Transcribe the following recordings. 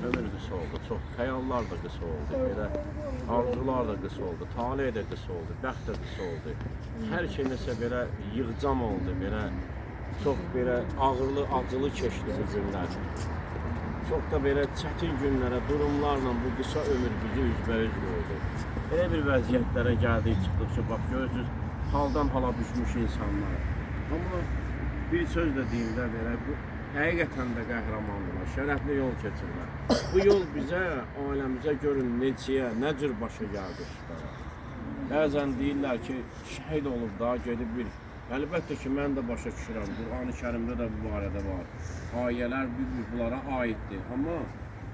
ömür qısa oldu, çox xəyallar da qısa oldu, belə arzular da qısa oldu, talih də qısa oldu, bəxt də qısa oldu. Hər şey nəsə belə yığcam oldu, belə çox belə ağırlı, acılı keçdi bu günlər. Çox da belə çətin günlərə, durumlarla bu qısa ömür bizi üzbəüz qoydu. Elə bir vəziyyətlərə gəldik, çıxdıq ki, bax görürsünüz, haldan hala düşmüş insanlar. Amma bir söz də deyim də belə, bu həqiqətən də qəhrəmandırlar, şərəfli yol keçirlər. Bu yol bizə, ailəmizə görün neçəyə, nə cür başa gəldi. Bəzən deyirlər ki, şəhid olub da, gedib bir. Əlbəttə ki, mən də başa düşürəm, Qur'an-ı Kərimdə də bu barədə var. Ayələr bunlara aiddir. Amma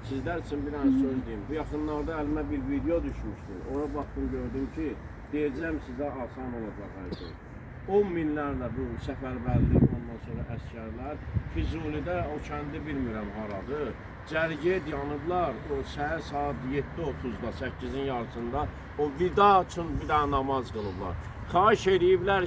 sizlər üçün bir dənə söz deyim. Bu yaxınlarda əlimə bir video düşmüşdü. Ona baxdım, gördüm ki, deyəcəm sizə asan olacaq hər şey. 10 minlərlə bu səfərbərlik, ondan sonra əskərlər Füzulidə, o kəndi bilmirəm haradır, cərgəyə dayanıblar, o səhər saat 7:30-da, 8-in yarısında o vida üçün bir daha namaz qılıblar. Xahiş ediblər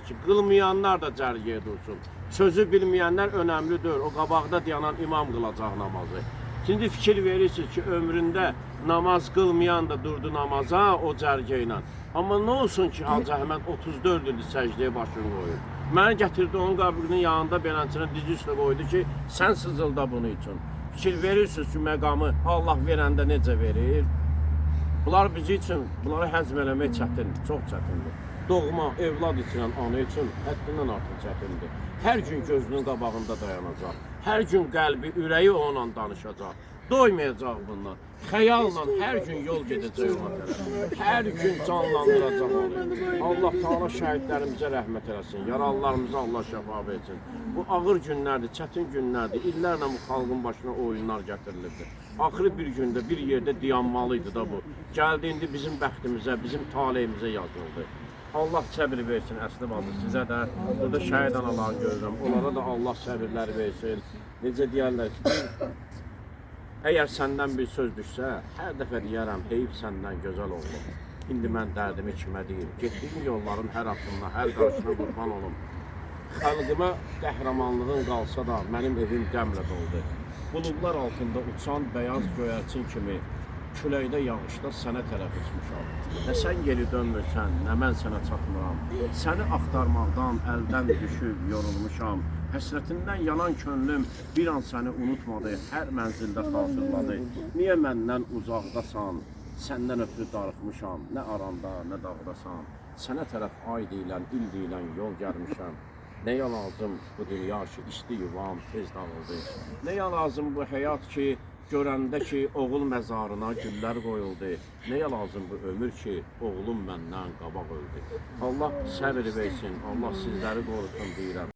ki, qılmayanlar da cərgəyə dursun. Sözü bilməyənlər önəmli deyil, o qabaqda dayanan imam qılacaq namazı. Şimdi fikir verirsiniz ki, ömründə namaz qılmayan da durdu namaza o cərgə ilə. Amma nə olsun ki, Hacı Əhməd 34 ildir səcdəyə başını qoyur. Məni gətirdi onun qabrinin yanında beləncəsinə dizi üstə qoydu ki, sən sızılda bunu üçün. Fikir verirsiniz ki, məqamı Allah verəndə necə verir? Bunlar bizi üçün, bunları həzm eləmək çətindir, çox çətindir. Doğma, evlad itirən ana üçün həddindən artıq çətindir. Hər gün gözünün qabağında dayanacaq. Hər gün qəlbi, ürəyi onunla danışacaq. Doymayacaq bundan. Xəyalla hər gün yol gedəcək ona tərəf. Hər gün canlandıracaq onu. Allah Teala şəhidlərimizə rəhmət eləsin. Yaralılarımıza Allah şəfa versin. Bu ağır günlərdir, çətin günlərdir. İllərlə bu xalqın başına oyunlar gətirilirdi. Axırı bir gündə, bir yerdə dayanmalıydı da bu. Gəldi indi bizim bəxtimizə, bizim taleyimizə yazıldı. Allah səbir versin əsli bacı, sizə də burada şəhid analarını görürəm. Onlara da Allah səbirlər versin. Necə deyərlər ki, əgər səndən bir söz düşsə, hər dəfə deyərəm, heyif səndən gözəl oldu. İndi mən dərdimi kimə deyim, getdiyim yolların hər addımına, hər qarşına qurban olum. Xalqıma qəhrəmanlığın qalsa da, mənim evim qəmlə doldu. Buludlar altında uçan bəyaz göyərçin kimi, küləkdə, yağışda sənə tərəf uçmuşam. Nə sən geri dönmürsən, nə mən sənə çatmıram. Səni axtarmaqdan əldən düşüb yorulmuşam. Həsrətindən yanan könlüm bir an səni unutmadı, hər mənzildə xatırladı. Niyə məndən uzaqdasan, səndən ötürü darıxmışam, nə aranda, nə dağdasan. Sənə tərəf ay deyilən, il deyilən yol gəlmişəm. Nəyə lazım bu dünya ki, isti yuvam tez dağıldı. Nəyə lazım bu həyat ki, görəndə ki, oğul məzarına güllər qoyuldu. Nəyə lazım bu ömür ki, oğlum məndən qabaq öldü. Allah səbir versin, Allah sizləri qorusun deyirəm.